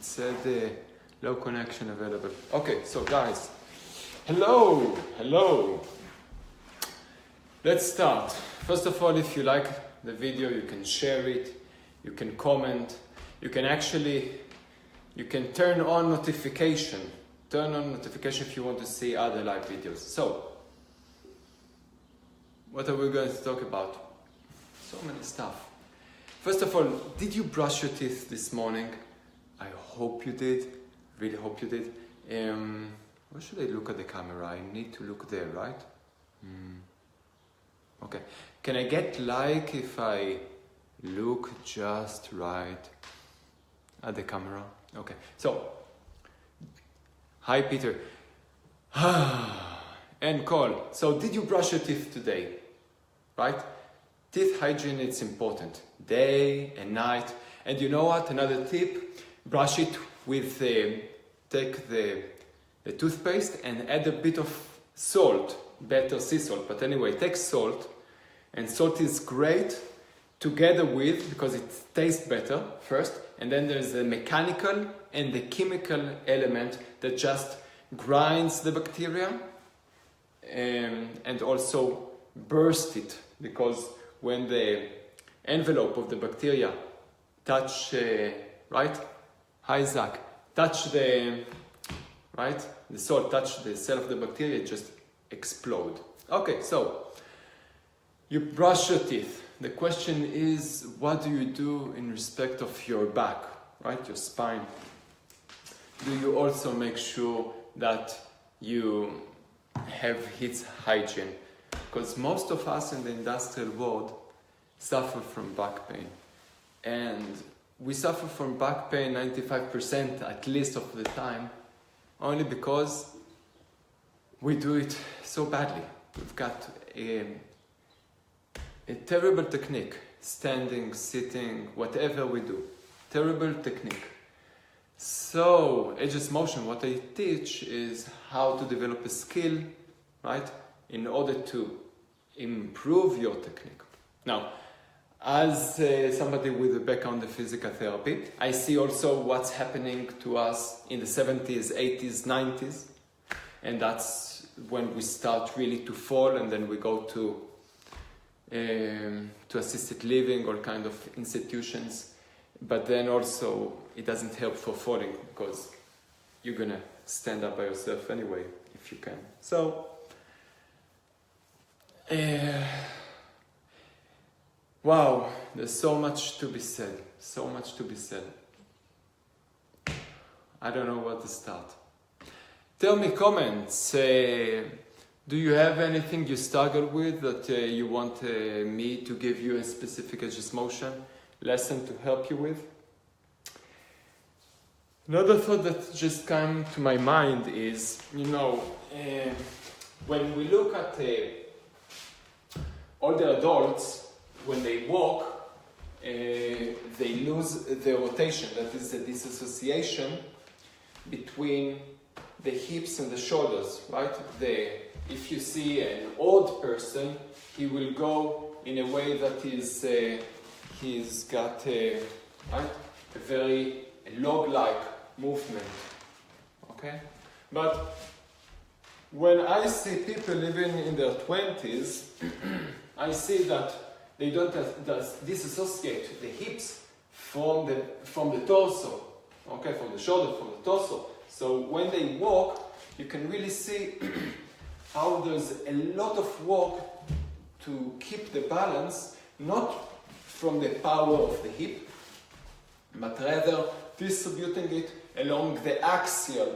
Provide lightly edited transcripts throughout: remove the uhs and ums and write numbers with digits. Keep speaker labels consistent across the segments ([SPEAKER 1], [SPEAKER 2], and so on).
[SPEAKER 1] said low connection available. Okay, so guys, hello. Let's start. First of all, if you like the video, you can share it, you can comment, you can turn on notification. Turn on notification if you want to see other live videos. So, what are we going to talk about? So many stuff. First of all, did you brush your teeth this morning? I hope you did. Really hope you did. Where should I look at the camera? I need to look there, right? Okay. Can I get like if I look just right at the camera? Okay. So, hi Peter. And Cole. So, did you brush your teeth today? Right? Teeth hygiene, it's important. Day and night. And you know what? Another tip. Brush it with, take the toothpaste and add a bit of salt. Better sea salt. But anyway, take salt. And salt is great together with, because it tastes better first. And then there's the mechanical and the chemical element that just grinds the bacteria. And also burst it. Because when the envelope of the bacteria touch, right? Hi Zach. Touch the, right? The salt touch the cell of the bacteria, it just explode. Okay, so you brush your teeth. The question is, what do you do in respect of your back, right? Your spine. Do you also make sure that you have heat hygiene? Because most of us in the industrial world suffer from back pain. And we suffer from back pain 95% at least of the time, only because we do it so badly. We've got a terrible technique, standing, sitting, whatever we do. Terrible technique. So, Ageless Motion, what I teach is how to develop a skill, right? In order to improve your technique. Now, as somebody with a background in physical therapy, I see also what's happening to us in the 70s, 80s, 90s. And that's when we start really to fall, and then we go to assisted living or kind of institutions. But then also, it doesn't help for falling, because you're gonna stand up by yourself anyway, if you can. So, wow, there's so much to be said. So much to be said. I don't know where to start. Tell me comments. Do you have anything you struggle with that you want me to give you a specific Ageless Motion lesson to help you with? Another thought that just came to my mind is, when we look at older adults, when they walk, they lose the rotation. That is the disassociation between the hips and the shoulders, right? If you see an old person, he will go in a way that he's got a very log-like movement, okay? But when I see people living in their 20s, I see that they don't disassociate the hips from the torso, okay, from the shoulder, from the torso. So when they walk, you can really see how there's a lot of work to keep the balance, not from the power of the hip, but rather distributing it along the axial,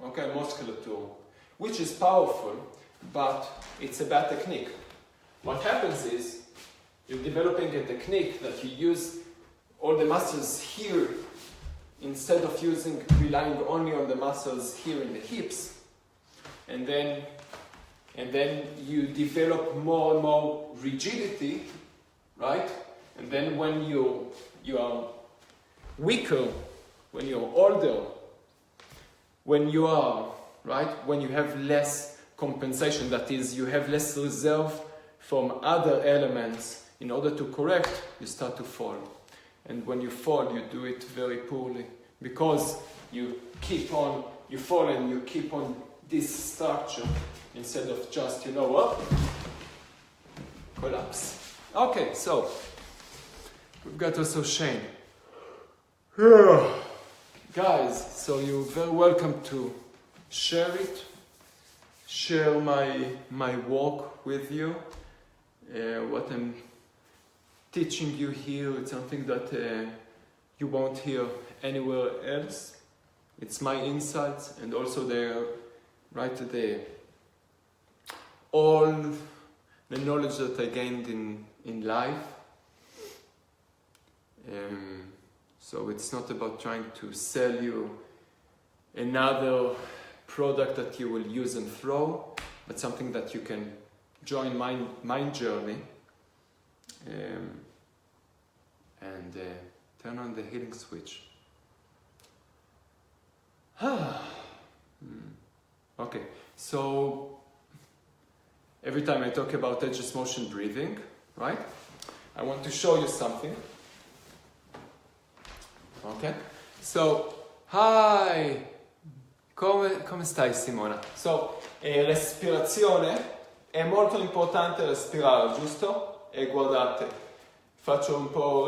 [SPEAKER 1] okay, musculature, which is powerful, but it's a bad technique. What happens is, you're developing a technique that you use all the muscles here instead of relying only on the muscles here in the hips, and then you develop more and more rigidity, right? And then when you are weaker, when you're older, when you have less compensation, that is, you have less reserve from other elements in order to correct, you start to fall. And when you fall, you do it very poorly, because you fall and you keep on this structure instead of just, you know what, collapse. Okay, so we've got also Shane. Guys, so you're very welcome to share it, share my work with you. What I'm teaching you here, it's something that you won't hear anywhere else. It's my insights, and also they're right there. All the knowledge that I gained in life. So it's not about trying to sell you another product that you will use and throw, but something that you can join my journey and turn on the healing switch. Okay, so every time I talk about Ageless Motion breathing, right? I want to show you something. Okay, so hi, come stai Simona? So, respirazione, è molto importante respirare, giusto? E guardate, faccio un po'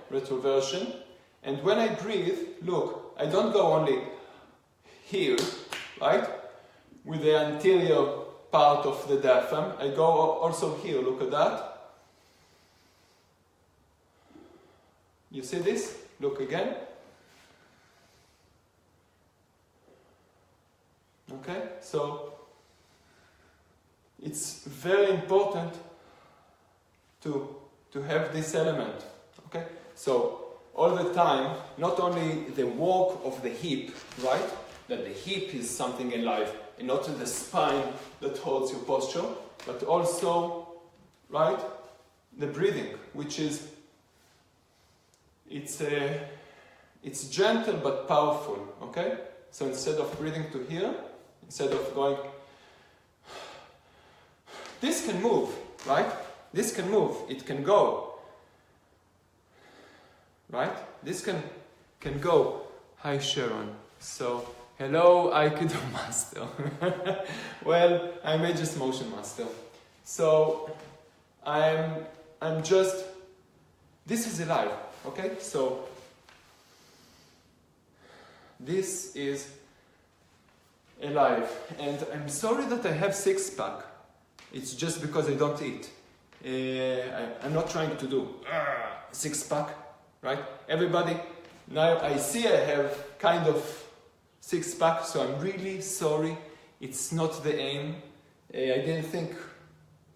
[SPEAKER 1] retroversion, and when I breathe, look, I don't go only here, right? With the anterior part of the diaphragm, I go also here, look at that. You see this? Look again. Okay, so it's very important to have this element. Okay, so all the time, not only the work of the hip, right? That the hip is something alive, and not the spine that holds your posture, but also, right, the breathing, which is it's gentle but powerful. Okay, so instead of breathing to here, instead of going, this can move, right? This can move. It can go, right? This can go. Hi Sharon. So hello Aikido master. Well, I'm Ageless Motion master. So I'm just. This is alive. Okay, so this is alive, and I'm sorry that I have 6-pack. It's just because I don't eat. I'm not trying to do 6-pack, right? Everybody, now I see I have kind of 6-pack, so I'm really sorry. It's not the aim. I didn't think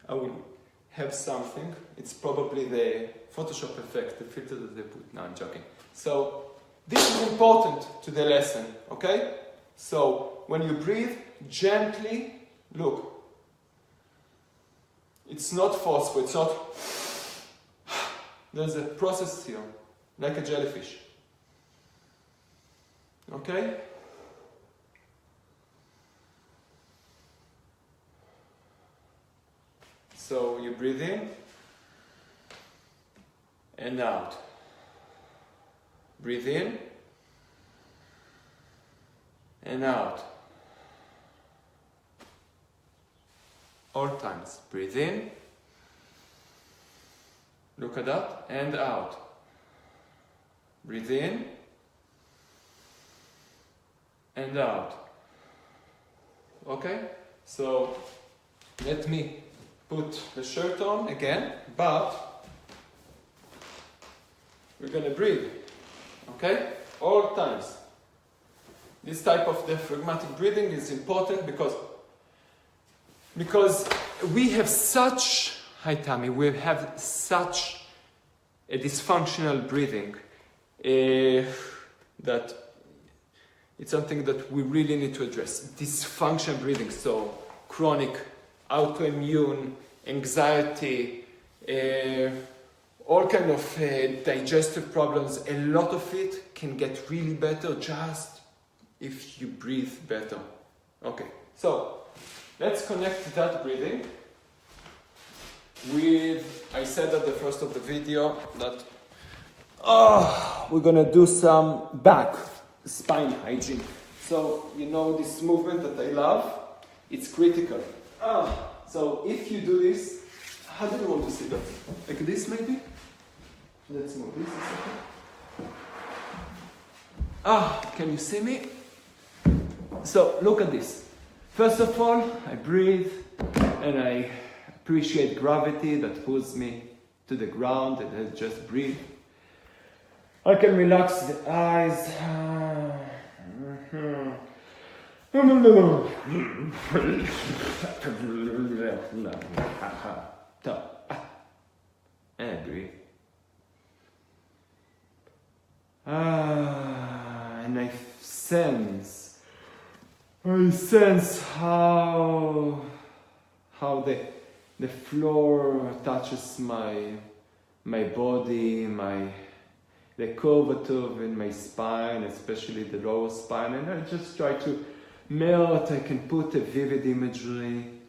[SPEAKER 1] I would have something. It's probably the Photoshop effect, the filter that they put. No, I'm joking. So this is important to the lesson, okay? So when you breathe, gently, look. It's not forceful, it's not. There's a process here, like a jellyfish. Okay? So you breathe in and out. Breathe in and out. All times. Breathe in. Look at that. And out. Breathe in. And out. Okay? So let me put the shirt on again, but we're gonna breathe. Okay? All times. This type of diaphragmatic breathing is important because we have such, hi Tammy, we have such a dysfunctional breathing that it's something that we really need to address. Dysfunctional breathing, so chronic, autoimmune, anxiety, all kind of digestive problems. A lot of it can get really better just if you breathe better. Okay, so let's connect that breathing with, I said at the first of the video that we're gonna do some back spine hygiene. So you know this movement that I love, it's critical. So if you do this, how do you want to sit up? Like this maybe? Let's move this a second. Can you see me? So look at this. First of all, I breathe and I appreciate gravity that pulls me to the ground, and I just breathe. I can relax the eyes. And I breathe. And I sense how the floor touches my body, the curvature in my spine, especially the lower spine, and I just try to melt. I can put a vivid imagery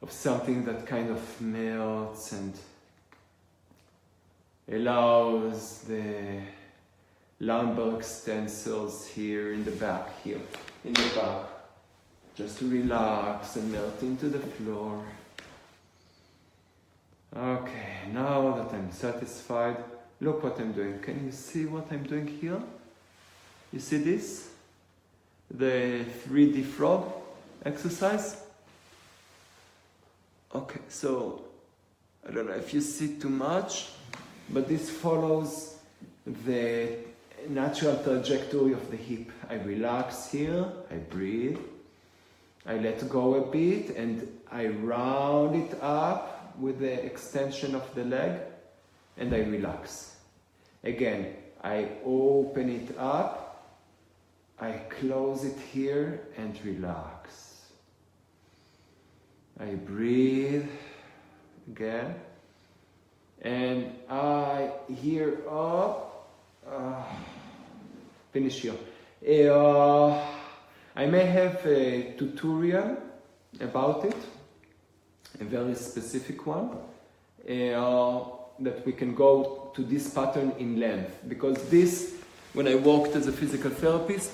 [SPEAKER 1] of something that kind of melts and allows the lumbar extensors here in the back, just to relax and melt into the floor. Okay, now that I'm satisfied, look what I'm doing. Can you see what I'm doing here? You see this? The 3D frog exercise? Okay, so I don't know if you see too much, but this follows the natural trajectory of the hip. I relax here, I breathe, I let go a bit, and I round it up with the extension of the leg, and I relax. Again, I open it up, I close it here and relax. I breathe again, and I here up, finish here. I may have a tutorial about it, a very specific one, that we can go to this pattern in length, because this, when I worked as a physical therapist,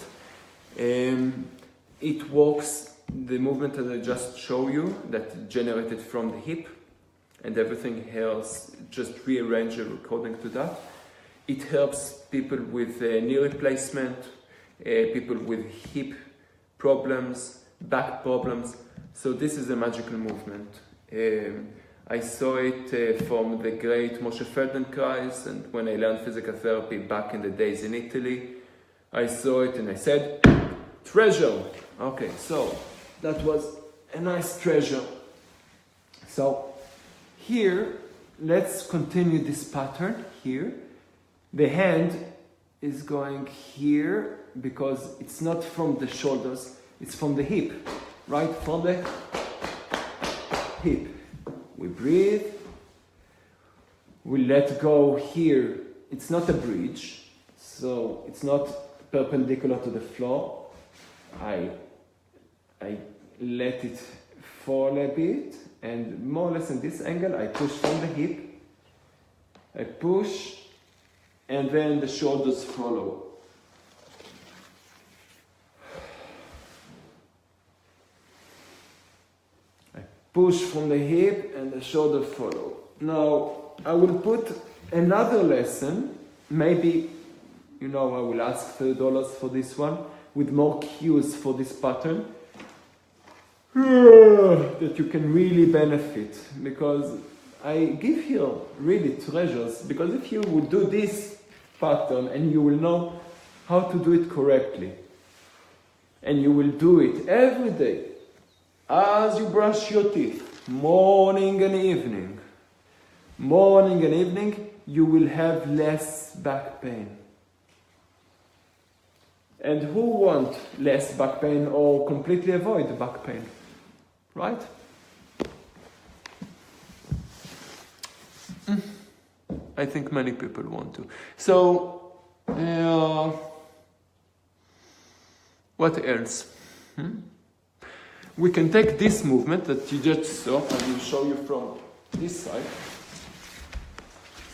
[SPEAKER 1] it works the movement that I just showed you, that generated from the hip, and everything else just rearranged according to that. It helps people with knee replacement, people with hip problems, back problems. So this is a magical movement. I saw it from the great Moshe Feldenkrais, and when I learned physical therapy back in the days in Italy, I saw it and I said, treasure! Okay, so that was a nice treasure. So here, let's continue this pattern here. The hand is going here because it's not from the shoulders, it's from the hip, right? From the hip. We breathe, we let go here. It's not a bridge, so it's not perpendicular to the floor. I let it fall a bit, and more or less in this angle, I push from the hip. I push, and then the shoulders follow. Push from the hip and the shoulder follow. Now, I will put another lesson, maybe, I will ask $30 for this one, with more cues for this pattern, that you can really benefit, because I give here really treasures, because if you would do this pattern and you will know how to do it correctly, and you will do it every day, as you brush your teeth, morning and evening, you will have less back pain. And who want less back pain or completely avoid back pain? Right? I think many people want to. So, what else? We can take this movement that you just saw, I will show you from this side.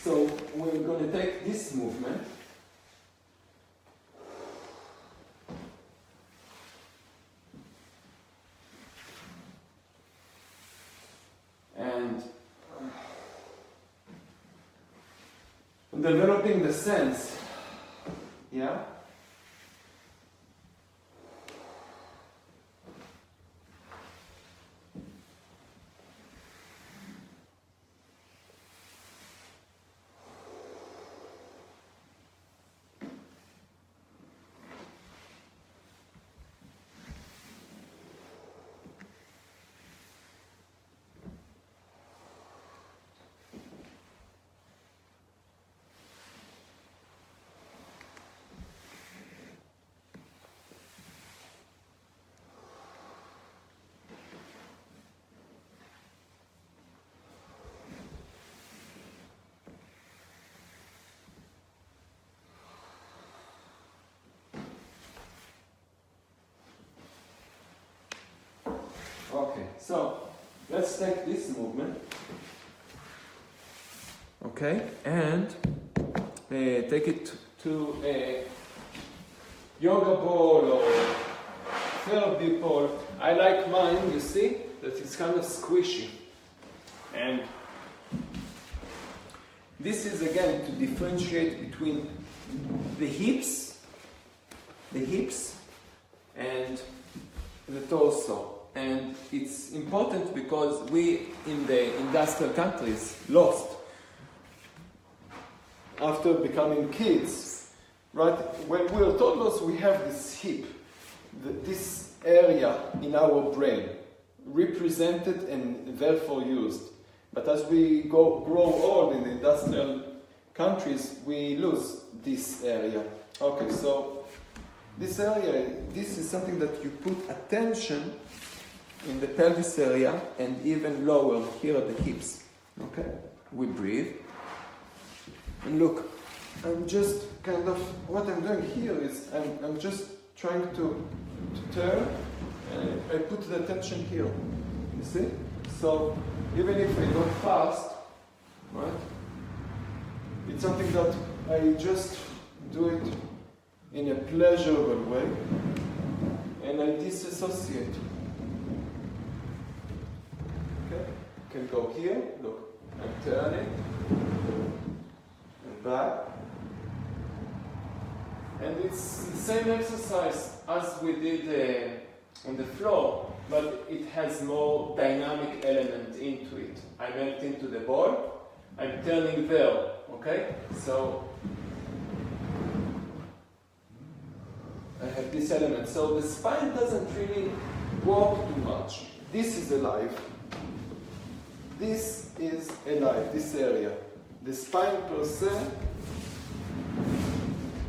[SPEAKER 1] So we're going to take this movement and developing the sense. Yeah? Okay, so let's take this movement. Okay, and take it to a yoga ball or therapy ball. I like mine, you see, that it's kind of squishy. And this is again to differentiate between the hips and the torso. And it's important because we in the industrial countries lost after becoming kids, right? When we are toddlers, we have this hip, this area in our brain, represented and therefore used. But as we grow old in the industrial countries, we lose this area. Okay, so this area, this is something that you put attention in the pelvis area and even lower here at the hips. Okay, we breathe. And look, I'm just kind of, what I'm doing here is I'm just trying to turn, and I put the attention here. You see? So even if I go fast, right, it's something that I just do it in a pleasurable way, and I disassociate. Okay? Can go here, look, I'm turning, and back. And it's the same exercise as we did on the floor, but it has more dynamic element into it. I melt into the ball, I'm turning there, okay? So I have this element. So the spine doesn't really walk too much. This is alive. This is alive, this area. The spine per se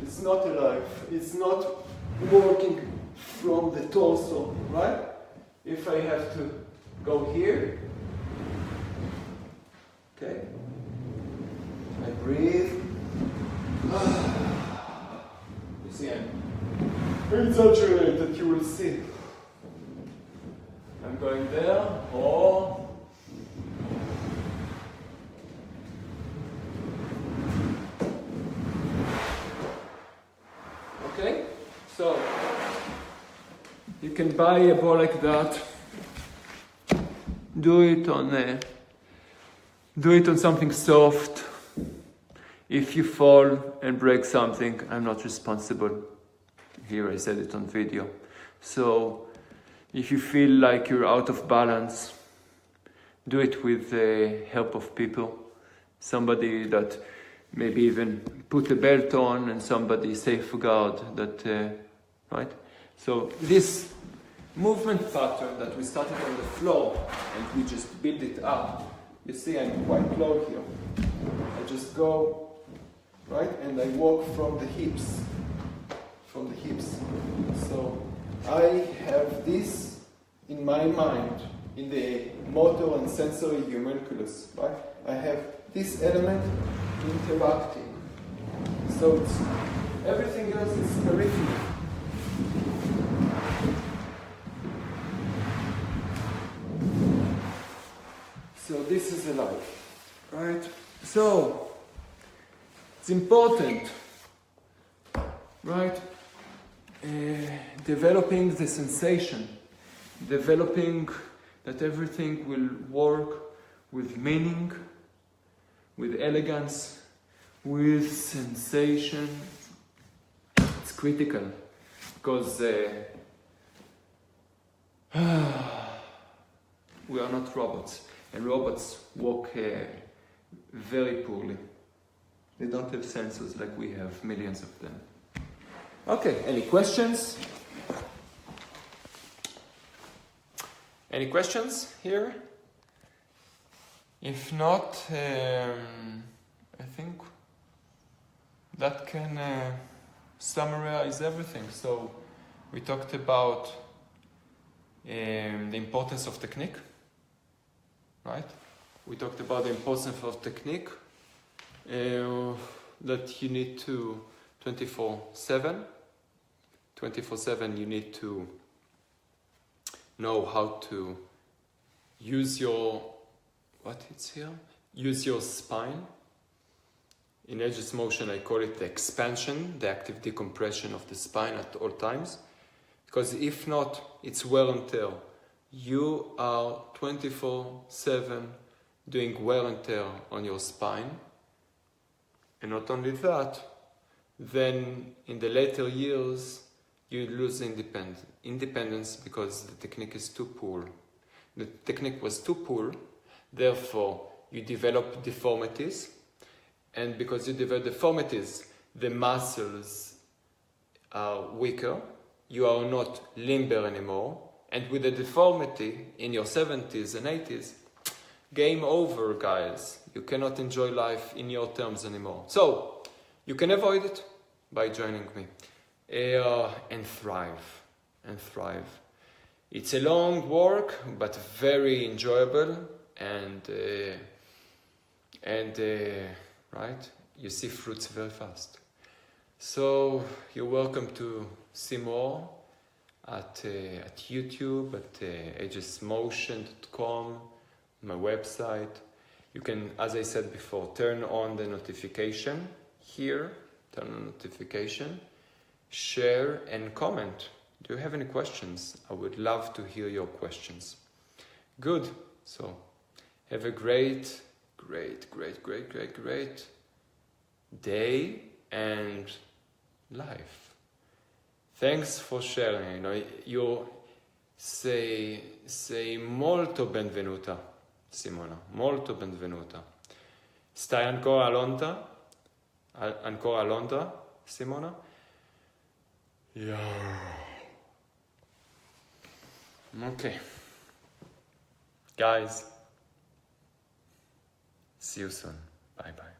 [SPEAKER 1] is not alive. It's not working from the torso, right? If I have to go here, okay, I breathe. You see, I'm exaggerated, you will see. I'm going there, or okay, so you can buy a ball like that. Do it on something soft. If you fall and break something, I'm not responsible. Here I said it on video. So if you feel like you're out of balance, do it with the help of people. Somebody that maybe even put a belt on, and somebody safeguard that, right? So this movement pattern that we started on the floor and we just build it up. You see, I'm quite low here. I just go, right, and I walk from the hips. From the hips. So I have this in my mind, in the motor and sensory homunculus, right? I have this element interacting. So it's, everything else is peripheral. So this is alive, right? So it's important, right? Developing the sensation, developing that everything will work with meaning, with elegance, with sensation. It's critical because we are not robots, and robots walk very poorly. They don't have sensors like we have, millions of them. Okay, any questions? Any questions here? If not, I think that can summarize everything. So we talked about the importance of technique, right? We talked about the importance of technique, that you need to 24/7 you need to know how to use your, use your spine. In Ageless Motion I call it the expansion, the active decompression of the spine at all times, because if not, it's wear and tear. You are 24/7 doing wear and tear on your spine, and not only that, then in the later years you lose independence because the technique is too poor. The technique was too poor, therefore you develop deformities, and because you develop deformities, the muscles are weaker, you are not limber anymore, and with the deformity in your 70s and 80s, game over, guys. You cannot enjoy life in your terms anymore. So, you can avoid it by joining me. And thrive. It's a long work, but very enjoyable, and right? You see fruits very fast. So you're welcome to see more at YouTube, at agelessmotion.com, my website. You can, as I said before, turn on the notification here, turn on notification, share and comment. Do you have any questions? I would love to hear your questions. Good. So have a great day and life. Thanks for sharing. You sei molto benvenuta, Simona. Molto benvenuta. Stai ancora a Londra? Ancora a Londra, Simona? Yeah. Okay. Guys, see you soon. Bye bye.